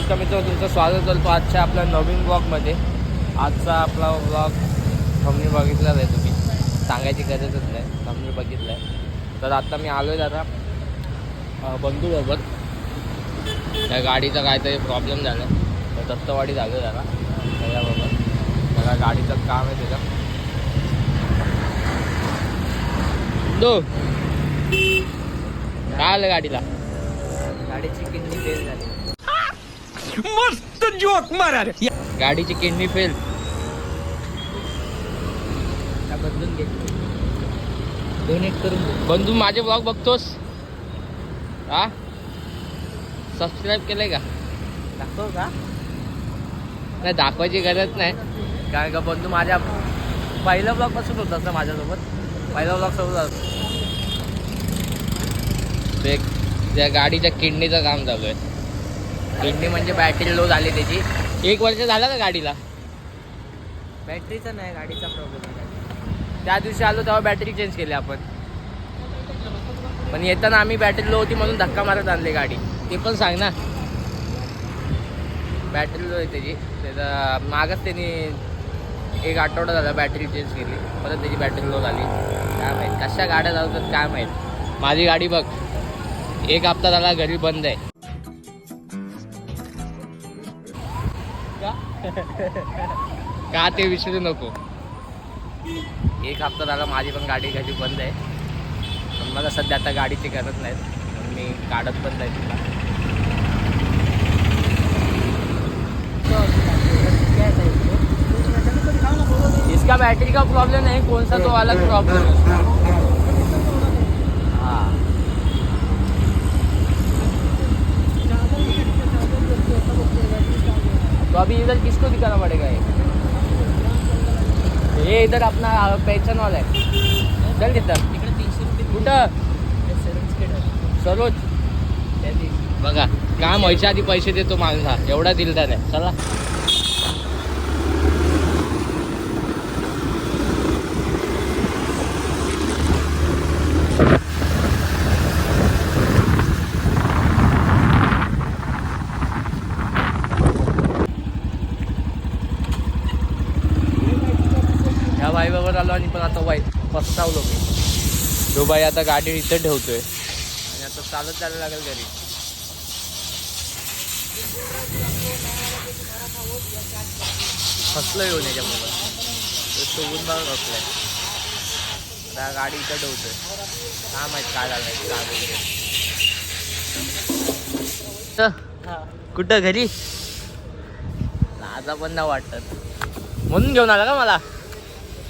नमस्कार मित्र, तुमचं स्वागत करतो आजच्या आपल्या नवीन ब्लॉगमध्ये. आजचा आपला ब्लॉग थंबनेल बघितलाच आहे तुम्ही, सांगायची गरजच नाही, थंबनेल बघितलं आहे. तर आता मी आलो आहे जरा बंधूबरोबर. त्या गाडीचा काहीतरी प्रॉब्लेम झाला आहे, तर दत्तवाडी झालं जरा त्याच्याबरोबर. जरा गाडीचं काम आहे त्याचं. दो काय आलं गाडीला? गाडीची किडनी फेल झाली. मस्त जोक मारा रे. गाडीची किडनी फेल. बदलून घेतली, डोनेट करून घेतली. बंधू माझे ब्लॉग बघतोस? हा, सबस्क्राईब केलंय का? दाखव का? नाही, दाखवायची गरज नाही, कारण का बंधू माझ्या पहिल्या ब्लॉग पासून होता असं माझ्यासोबत. पहिला ब्लॉग सोबत ते त्या गाडीच्या किडनीचं काम चालू आहे. किडनी म्हणजे बॅटरी लो झाली त्याची. 1 वर्ष झालं का गाडीला? बॅटरीचा नाही, गाडीचा प्रॉब्लेम आहे. त्या दिवशी आलो तेव्हा बॅटरी चेंज केली आपण, पण येताना आम्ही बॅटरी लो होती म्हणून धक्का मारत आणली गाडी. ते पण सांग ना. बॅटरी लो आहे त्याची. त्याचा मागच त्यांनी 1 आठवडा झाला बॅटरी चेंज केली, परत त्याची बॅटरी लो झाली. काय माहीत कशा गाड्या चालवतात काय माहीत. माझी गाडी बघ, 1 हप्ता झाला घरी बंद आहे. का ते विचारू नको. 1 हप्ता झाला माझी पण गाडी घरी बंद आहे. पण मला सध्या आता गाडीची गरज नाही, म्हणून मी काढत पण नाही तिला. इसका बैटरी का प्रॉब्लम नहीं, कौन सा तो अलग प्रॉब्लम है. हाँ, तो अभी इधर किसको दिखाना पड़ेगा? ये इधर अपना पहचान वाला है. चल तिथं. तिकडे 300 रुपये कुठं? सरोज. बघा, काम व्हायच्या आधी पैसे देतो माणसा, एवढा दिलदार आहे. चला. ह्या बाईबाबर आलो आणि पण आता वाईट पस्तावलो मी. तो बाई आता गाडी इथं ठेवतोय आणि आता चालत जायला लागेल घरी. फसलं येऊन याच्यामुळं सोबून बघ फसलंय. आता गाडी इथं ठेवतोय, काय माहित काय झालंय काय. कुठं घरी? लाजा पण नाही वाटत म्हणून घेऊन आला का मला?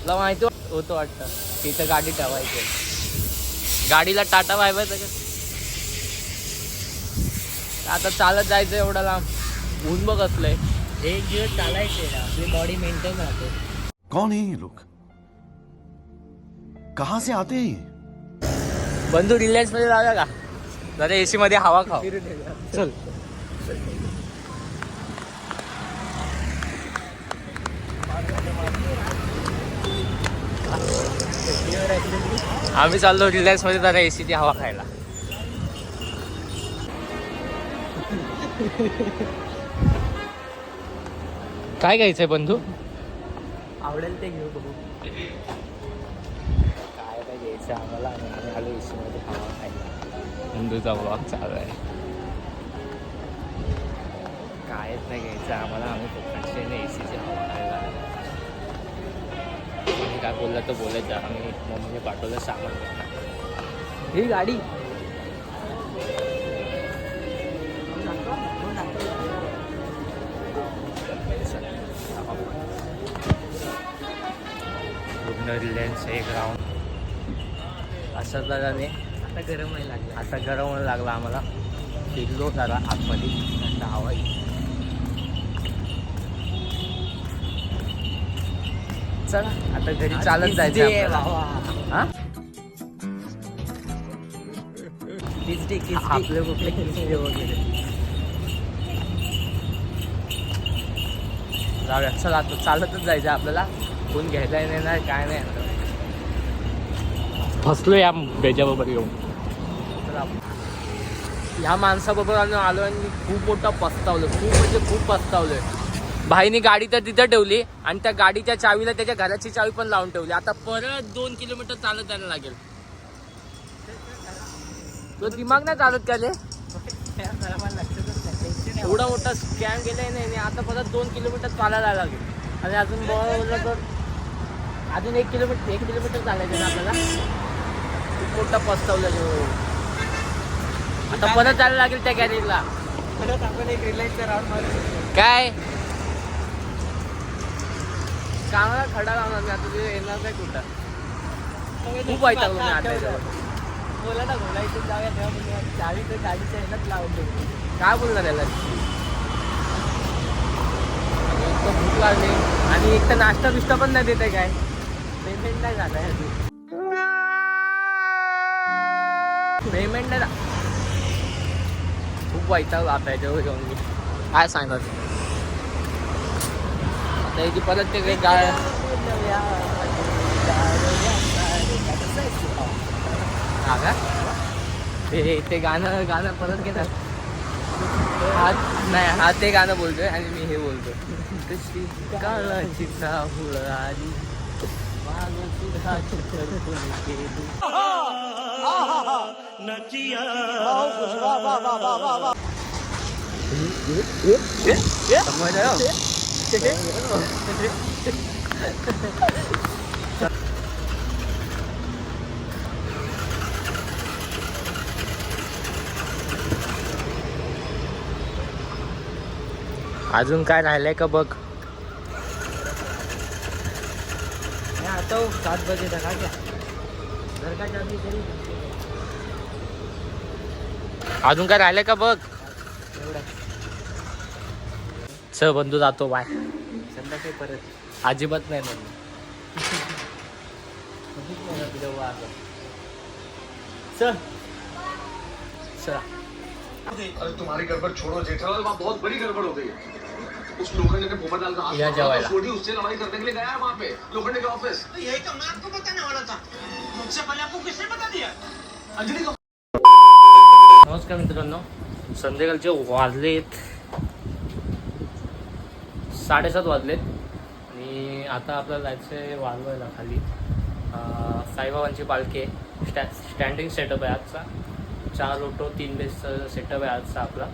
तुला माहिती होतं वाटतं तिथं गाडी ठेवायची. गाडीला टाटा बाय बाय त्याच्यात. आता चालत जायचं एवढं लांब, ऊन बघ असलंय. 1 दिवस चालायचे, आपली बॉडी मेंटेन राहते. कौन है ये लोग? कहाँ से आते हैं ये? बंधू रिलायन्स मध्ये जाऊया का? जरा एसी मध्ये हवा खाव. चल. आम्ही चाललो रिलायन्स मध्ये जरा एसीची हवा खायला. काय घ्यायचंय बंधू? आवडेल ते घेऊ बघू. काय काय घ्यायचं आम्हाला, आणि आम्ही आलो एसी मध्ये हवा खायला. बंधूचा ब्लॉग चालू आहे. कायच नाही घ्यायचं आम्हाला, आम्ही फक्त एसीची हवा खायला. कोणी काय बोललं तर बोलायचं. आम्ही मम्मीने पाठवलं सामान. ही गाडी पूर्ण रिलायन्स एक राऊंड अशा जगाने. आता गरम व्हायला लागला. आता गरम व्हायला लागला आम्हाला. फिरलो जरा आतमध्ये, थंड हवा आहे. चला आता घरी चालत जायचं आपल्याला. हा, आपले कुठले किस्से वगैरे जाऊया. चला आता चालतच जायचं आपल्याला. कोण घ्यायला नाही काय नाही. फसलो या बेजाबरोबर येऊन. चला ह्या माणसाबरोबर आम्ही आलो आणि खूप मोठा पस्तावलो, खूप म्हणजे खूप पस्तावलोय. भाईनी गाडी तर तिथं ठेवली आणि त्या गाडीच्या चावीला त्याच्या घराची चावी पण लावून ठेवली. आता परत 2 किलोमीटर चालत जायला लागेल. तो दिमाग नाही चालत का रे? एवढा मोठा स्कॅम केलाय नाही. आता परत 2 किलोमीटर चालायला लागेल आणि अजून बोललं तर अजून 1 किलोमीटर चालायचं ना आपल्याला. खूप मोठा पस्तावलं. आता परत जायला लागेल त्या गॅरेजला. परत आपण एक रिलायन्सचा राऊंड मारू. काय कामाला खडा लावणार मी आता, तुझे येणार नाही कुठं. खूप वाईट मी आता बोला ना बोला इथून जाऊया तेव्हा चावी तर गाडीच्या ह्यालाच लावून ठेवली. काय बोलणार याला. भूक लागली आणि एक तर नाश्ता बिष्टा पण नाही देते. काय पेमेंट नाही झालं आहे अजून. पेमेंट नाही. खूप वाईट आता याच्यावर घेऊन मी काय सांगतात. आता याची परत ते काही गाय हा का ते गाणं परत घेणार. हा ते गाणं बोलतोय आणि मी हे बोलतोय. कशी काळाची चाहूल आली मागं सुद्धा चित्रपट केली. अजून काय राहिलंय का बघ. आता 7 बजे तक आ गया घर का चाबी तेरी. अजून काय राहिलंय का बघ. एवढा च बंधू जातो बाय. संध्याकाळी परत अजिबात नाही म्हणून. चल चला. अरे तुम्हारी गड़बड़ छोड़ो जेठालाल, वहाँ बहुत बड़ी गड़बड़ हो गई है. उस लोखंडे ने पोपटलाल का या जवायला. छोड़ी, उससे लड़ाई करने के लिए गया है वहाँ पे लोखंडे के ऑफिस. यही तो मैं आपको बताने वाला था. मुझसे पहले आपको किसने बता दिया? अंजलि का नमस्कार मित्रांनो, संध्याकाळचे वाजलेत 7:30 वाजलेत आणि आता आपल्याला जायचं आहे वाजवायला खाली. साईबाबांची पालखी आहे. स्टँडिंग सेटअप आहे आजचा. 4 ऑटो 3 बेसचा सेटअप आहे आजचा आपला.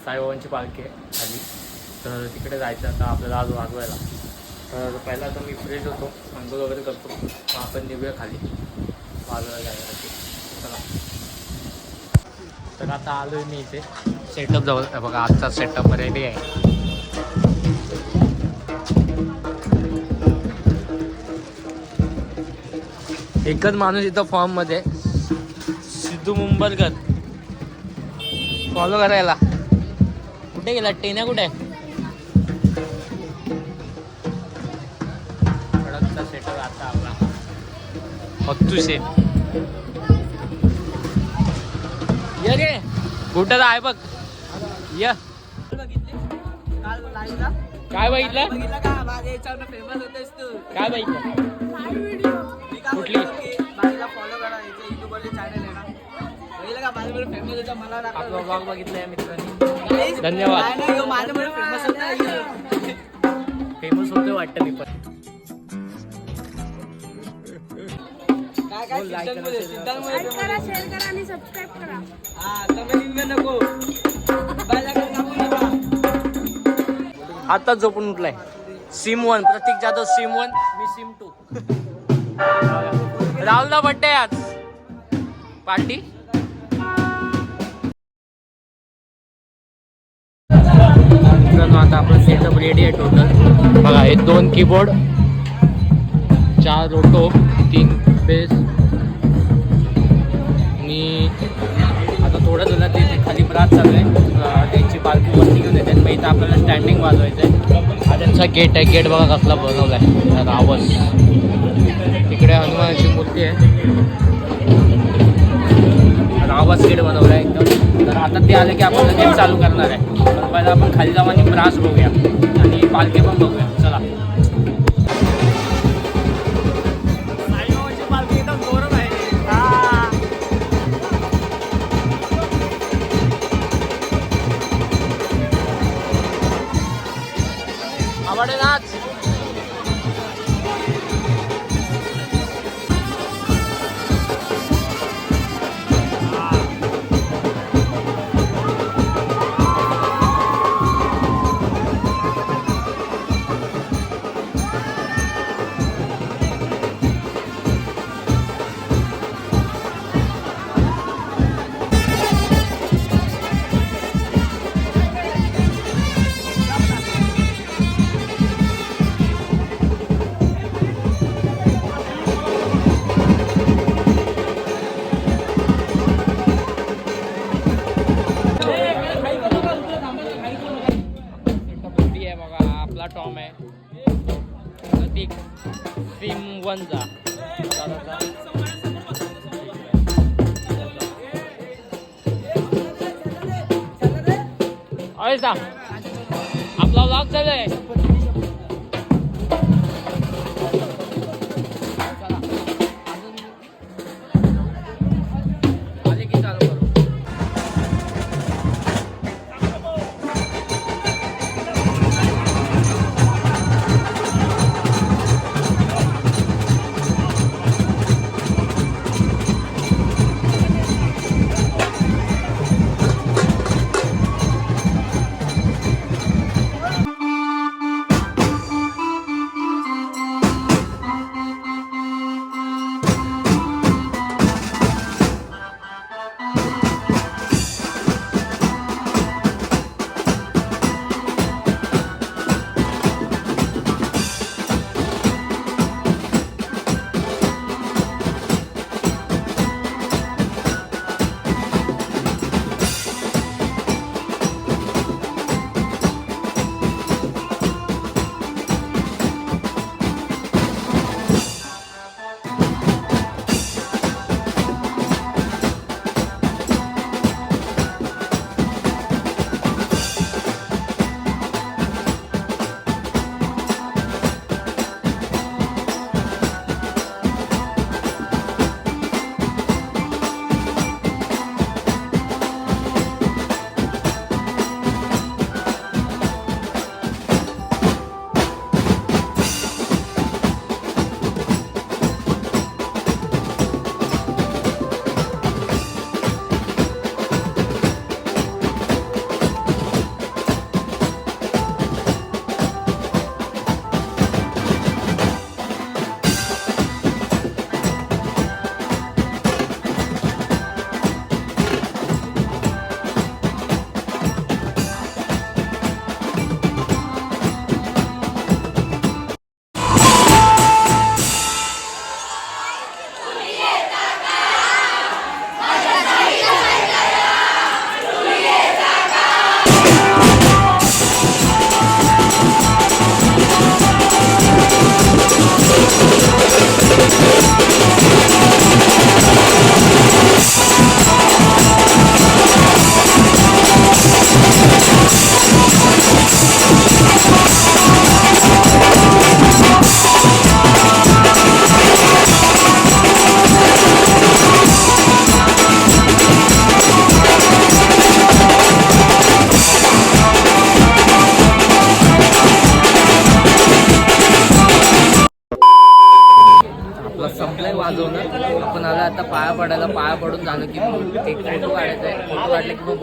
साईबाबांची पालखी आहे खाली, तर तिकडे जायचं आता आपल्याला आज वाजवायला. तर पहिला तर मी फ्रेश होतो, अंघोळ वगैरे करतो, मग आपण निघूया खाली वाजवायला जाण्यासाठी. चला. तर आता आलो आहे मी इथे सेटअप जवळ. बघा आजचा सेटअप रेडी आहे. एकच माणूस इथं फॉर्ममध्ये, सिद्धू मुंबलकर, फॉलो करायला. कुठे गेला टेन्या? कुठे आहे? कडकचा सेटअप आता आपला हत्तू शेट. ये रे कुठं आहे बघ. ये काल लाईव्हला काय बघितलं? बघितलं का माझ्या याच्यावर फेमस होतेस तू. काय बघितलं? मी काय कुठली? बोलतो की माझ्याला फॉलो करा. याचं युट्यूबवरचे चॅनल आहे ना. बघितलं का माझ्यामुळे फेमस होतं. मला आपला ब्लॉग बघितलाय मित्रांनी. नाही, धन्यवाद. नाही ह्यो माझ्यामुळे फेमस होतं. फेमस होते वाटतं मी पण. काय like करा, सिद्धांतमुळे- share सिद्धांतमुळे लाईक famous करा, होतं. शेअर करा आणि सबस्क्राईब करा. हा कमेंट बिमेंट नको. बायला काय सांगू नका. आताच झोपून उठलाय. सिम 1 प्रतीक जाधव, सिम 1, मी सिम 2. राहुलला बड्डे आज. पार्टी. मित्रांनो आता आपलं सेटअप रेडी आहे टोटल. बघा हे 2 कीबोर्ड, 4 ऑटो, 3 बेस आणि आता थोडं झालं ते खाली ब्रास चालू आहे. त्यांची पालखी वरती घेऊन येतात. मग इथं आपल्याला स्टँडिंग वाजवायचं आहे. हा त्यांचा गेट आहे. गेट बघा कसला बनवला आहे, रावस. तिकडे हनुमानाची मूर्ती आहे. रावस गेट बनवला आहे एकदम. तर आता ते आले की आपण लगेच चालू करणार आहे. तर पहिला आपण खाली जाऊ आणि ब्रास बघूया आणि पालखी पण बघूया. चला. पालखी एकदम गौरव आहे. दाभाडे नाच. आपला टॉम आहे प्रतीक स्ट्रीम 1 चा आपला व्लॉग चालू आहे. आले की चालू करू. वाजवणं. आपण आला आता पाया पडायला, पाया पडून झालं की एक फोटो काढायचा आहे. फोटो काढले की मग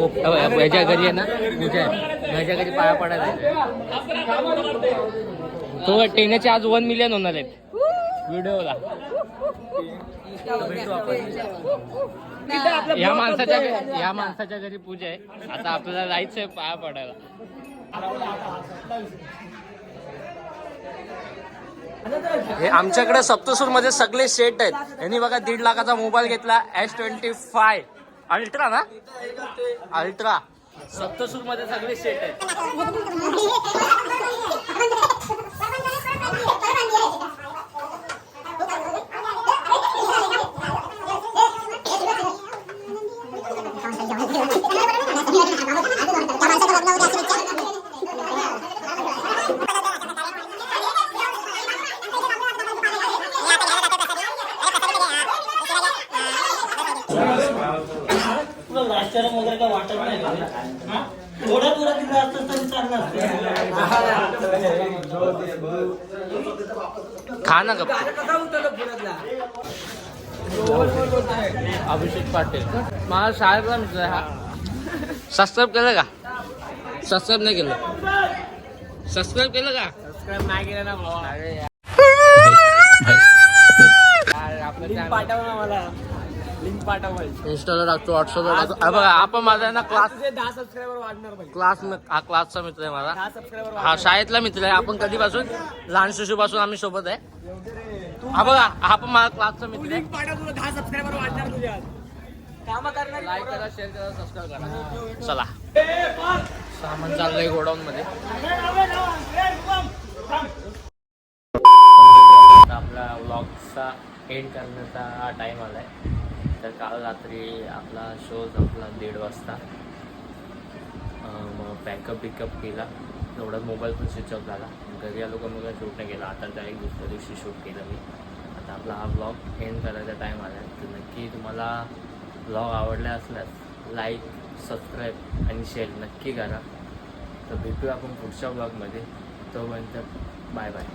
ह्याच्या घरी आहे ना पूजा आहे, ह्याच्या घरी पाया पडायला आहे. तो टेण्याचे आज 1 मिलियन होणार आहेत व्हिडिओला. या माणसाच्या घरी पूजा आहे. आता आपल्याला जायचंय पाया पडायला. हे आमच्याकडे सप्तसूर मध्ये सगळे सेट आहेत. यांनी बघा 1.5 लाखाचा मोबाईल घेतला, S25 अल्ट्रा ना, अल्ट्रा. सप्तसूर मध्ये सगळे सेट आहेत. वगैरे काय वाटत नाही. थोडं दिलं असतं तरी चांगलं असतं. खा ना गप्प. कसा उतरला पुण्यातला अभिषेक पाटील माझा शाळेतला मित्र आहे हा. सबस्क्राईब केलं का? सबस्क्राईब नाही केलं. सबस्क्राईब केलं का? सबस्क्राईब नाही केलं ना भावा. अरे यार आपलं लिंक channel पाठव ना मला. लिंक पाठव मला. इंस्टाला टाकतो, व्हॉट्सअपला टाकतो. अरे बघा आपण माझा आहे ना क्लास तुझे 10 सबस्क्रायबर वाढणार भाई. हा क्लासचा मित्र आहे माझा. 10 सबस्क्रायबर हा शाळेतला मित्र आहे. आपण कधीपासून लहान शिशूपासून आम्ही सोबत आहे. हा बघा हा पण माझा क्लासचा मित्र आहे. लिंक पाठव तुला 10 सबस्क्रायबर वाढणार तुझ्या. काम करणार लाईक करा, शेअर करा, सबस्क्राईब करा. चला सामान चाललंय गोडाऊन मध्ये. आपला व्लॉगचा एंड करण्याचा टाईम आलाय. तर काल रात्री आपला शो संपला 1:30 वाजता. मग पॅकअप बिकअप केला. तेवढाच मोबाईल पण स्विच ऑफ झाला. घरी आलो का मग शूट नाही केला. आता डायरेक्ट दुसऱ्या दिवशी शूट केलं मी. आता आपला हा ब्लॉग एंड करायचा टाईम आला आहे. तर नक्की तुम्हाला ब्लॉग आवडला असल्यास लाईक, सबस्क्राईब आणि शेअर नक्की करा. तर भेटूया आपण पुढच्या ब्लॉगमध्ये. तोपर्यंत बाय बाय.